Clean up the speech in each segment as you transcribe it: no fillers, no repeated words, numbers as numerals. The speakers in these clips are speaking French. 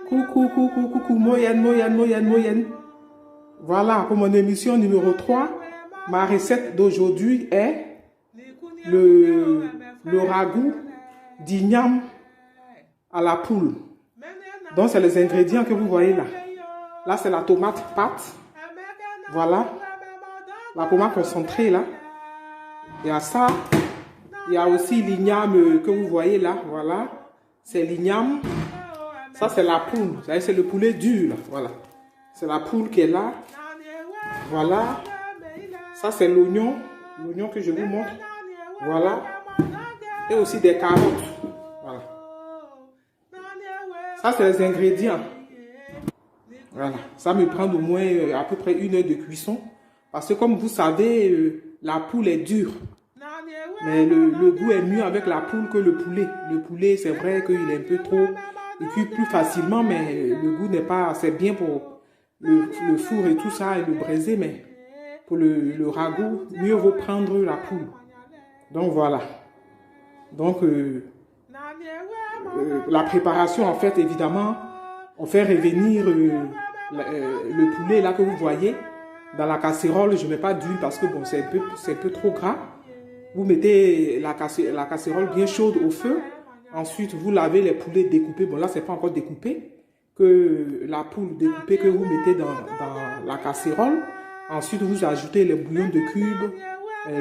Coucou, coucou, coucou, moyenne, moyenne, moyenne, moyenne. Voilà, pour mon émission numéro 3, ma recette d'aujourd'hui est le ragoût d'igname à la poule. Donc, c'est les ingrédients que vous voyez là. Là, c'est la tomate pâte. Voilà. La pommade concentrée là. Il y a ça. Il y a aussi l'igname que vous voyez là. Voilà. C'est l'igname. Ça, c'est la poule. C'est le poulet dur là. Voilà. C'est la poule qui est là. Voilà. Ça, c'est l'oignon. L'oignon que je vous montre. Voilà. Et aussi des carottes. Voilà. Ça, c'est les ingrédients. Voilà. Ça me prend au moins à peu près 1 heure de cuisson. Parce que comme vous savez, la poule est dure. Mais le goût est mieux avec la poule que le poulet. Le poulet, c'est vrai qu'il est un peu trop... Il cuit plus facilement, mais le goût n'est pas... C'est bien pour le four et tout ça, et le braisé, mais pour le ragoût, mieux vaut prendre la poule. Donc voilà. Donc, la préparation, en fait, évidemment, on fait revenir le poulet là que vous voyez. Dans la casserole, je ne mets pas d'huile parce que bon, c'est un peu trop gras. Vous mettez la casserole bien chaude au feu. Ensuite, vous lavez les poulets découpés. Bon, là, ce n'est pas encore découpé. Que la poule découpée que vous mettez dans la casserole. Ensuite, vous ajoutez les bouillons de cubes,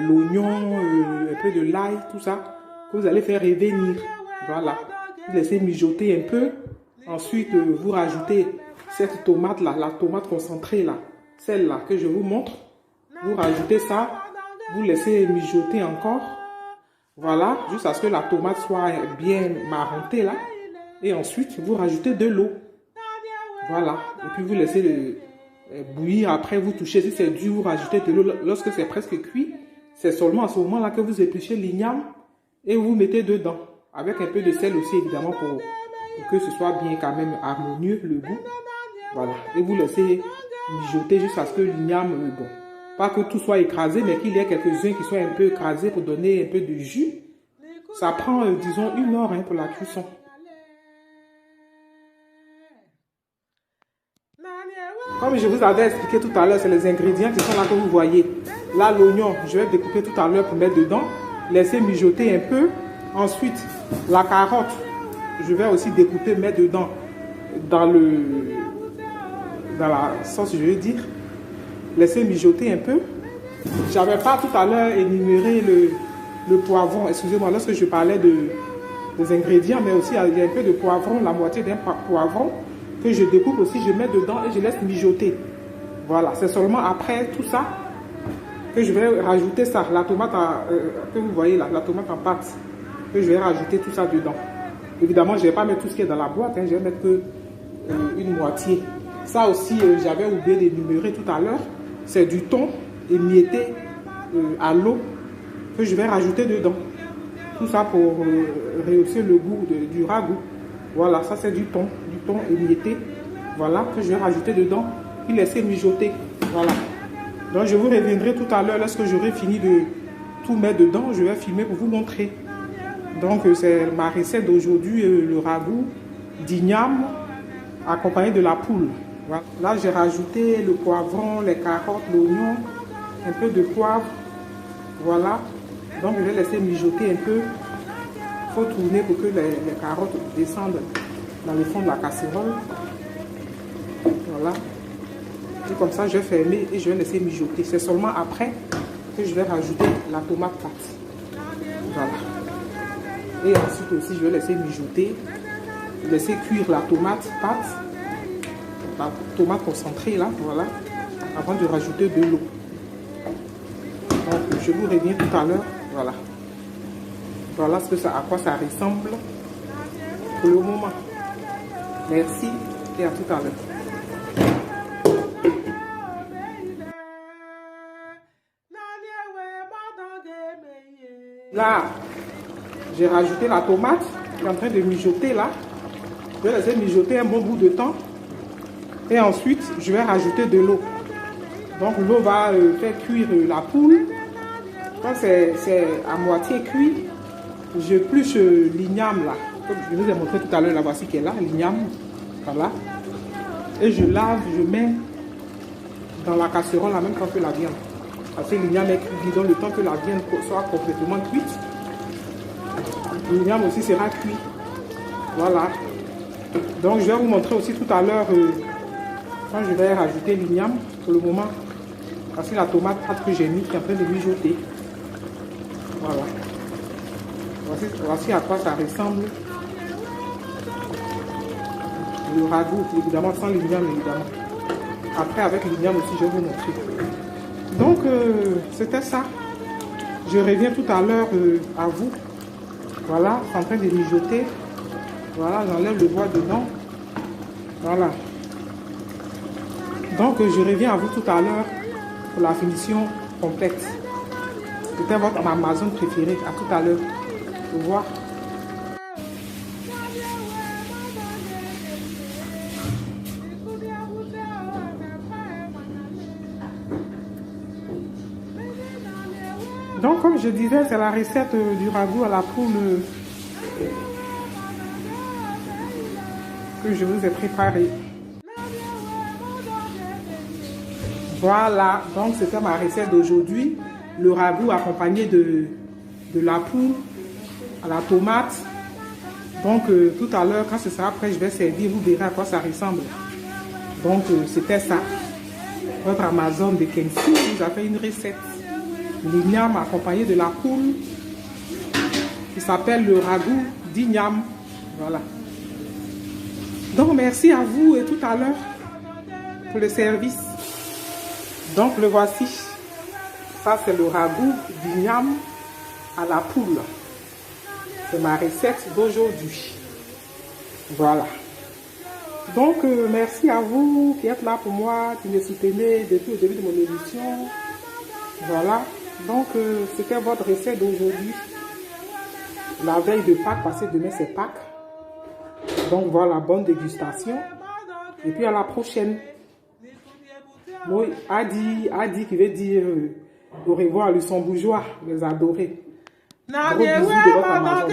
l'oignon, un peu de l'ail, tout ça. Que vous allez faire revenir. Voilà. Vous laissez mijoter un peu. Ensuite, vous rajoutez cette tomate-là, la tomate concentrée là. Celle-là que je vous montre. Vous rajoutez ça. Vous laissez mijoter encore. Voilà, jusqu'à ce que la tomate soit bien marrontée là. Et ensuite, vous rajoutez de l'eau. Voilà. Et puis vous laissez bouillir. Après, vous touchez. Si c'est dur, vous rajoutez de l'eau. Lorsque c'est presque cuit, c'est seulement à ce moment-là que vous épluchez l'igname et vous mettez dedans. Avec un peu de sel aussi, évidemment, pour que ce soit bien quand même harmonieux, le goût. Voilà. Et vous laissez mijoter jusqu'à ce que l'igname, bon, pas que tout soit écrasé, mais qu'il y ait quelques-uns qui soient un peu écrasés pour donner un peu de jus. Ça prend, disons, 1 heure pour la cuisson. Comme je vous avais expliqué tout à l'heure, c'est les ingrédients qui sont là que vous voyez. Là, l'oignon, je vais découper tout à l'heure pour mettre dedans. Laisser mijoter un peu. Ensuite, la carotte, je vais aussi découper, mettre dedans dans la sauce, je veux dire. Laissez mijoter un peu. J'avais pas tout à l'heure énuméré le poivron. Excusez-moi, lorsque je parlais des ingrédients, mais aussi il y a un peu de poivron, la moitié d'un poivron que je découpe aussi, je mets dedans et je laisse mijoter. Voilà, c'est seulement après tout ça que je vais rajouter ça, la tomate que vous voyez là, la tomate en pâte, que je vais rajouter tout ça dedans. Évidemment, je ne vais pas mettre tout ce qui est dans la boîte, hein, je vais mettre que une moitié. Ça aussi, j'avais oublié d'énumérer tout à l'heure. C'est du thon émietté à l'eau que je vais rajouter dedans. Tout ça pour rehausser le goût du ragoût. Voilà, ça c'est du thon émietté. Voilà, que je vais rajouter dedans. Puis laisser mijoter. Voilà. Donc je vous reviendrai tout à l'heure lorsque j'aurai fini de tout mettre dedans. Je vais filmer pour vous montrer. Donc c'est ma recette d'aujourd'hui, le ragoût d'igname accompagné de la poule. Voilà. Là, j'ai rajouté le poivron, les carottes, l'oignon, un peu de poivre. Voilà. Donc, je vais laisser mijoter un peu. Il faut tourner pour que les carottes descendent dans le fond de la casserole. Voilà. Et comme ça, je vais fermer et je vais laisser mijoter. C'est seulement après que je vais rajouter la tomate pâte. Voilà. Et ensuite aussi, je vais laisser mijoter. Laisser cuire la tomate pâte. La tomate concentrée là, voilà, avant de rajouter de l'eau. Donc je vous reviens tout à l'heure, voilà. Voilà à quoi ça ressemble pour le moment. Merci et à tout à l'heure. Là, j'ai rajouté la tomate qui est en train de mijoter là. Je vais laisser mijoter un bon bout de temps. Et ensuite, je vais rajouter de l'eau. Donc l'eau va faire cuire la poule. Quand c'est à moitié cuit, j'épluche l'igname là. Comme je vous ai montré tout à l'heure, la voici qui est là, l'igname. Voilà. Et je lave, je mets dans la casserole en même temps que la viande. Parce que l'igname est cuit, donc le temps que la viande soit complètement cuite, l'igname aussi sera cuit. Voilà. Donc je vais vous montrer aussi tout à l'heure quand je vais rajouter l'igname pour le moment. Parce que la tomate que j'ai mis qui est en train de mijoter. Voilà. Voici à quoi ça ressemble. Le ragoût, évidemment, sans l'igname, évidemment. Après, avec l'igname aussi, je vais vous montrer. Donc, c'était ça. Je reviens tout à l'heure à vous. Voilà, c'est en train de mijoter. Voilà, j'enlève le bois dedans. Voilà. Donc, je reviens à vous tout à l'heure pour la finition complète. C'était votre Amazon préféré. À tout à l'heure. Au revoir. Donc, comme je disais, c'est la recette du ragoût à la poule que je vous ai préparé. Voilà, donc c'était ma recette d'aujourd'hui. Le ragoût accompagné de la poule à la tomate. Donc, tout à l'heure, quand ce sera prêt, je vais servir. Vous verrez à quoi ça ressemble. Donc, c'était ça. Votre Amazon de Kenzie nous a fait une recette. L'igname accompagné de la poule qui s'appelle le ragoût d'igname. Voilà. Donc merci à vous et tout à l'heure pour le service. Donc le voici. Ça c'est le ragoût d'igname à la poule. C'est ma recette d'aujourd'hui. Voilà. Donc merci à vous qui êtes là pour moi, qui me soutenez depuis le début de mon émission. Voilà. Donc, c'était votre recette d'aujourd'hui. La veille de Pâques, parce que demain c'est Pâques. Donc, voilà, bonne dégustation. Et puis, à la prochaine. Moi, Adi qui veut dire au revoir, luxembourgeois, les adorer. Gros bisous de votre Amazon.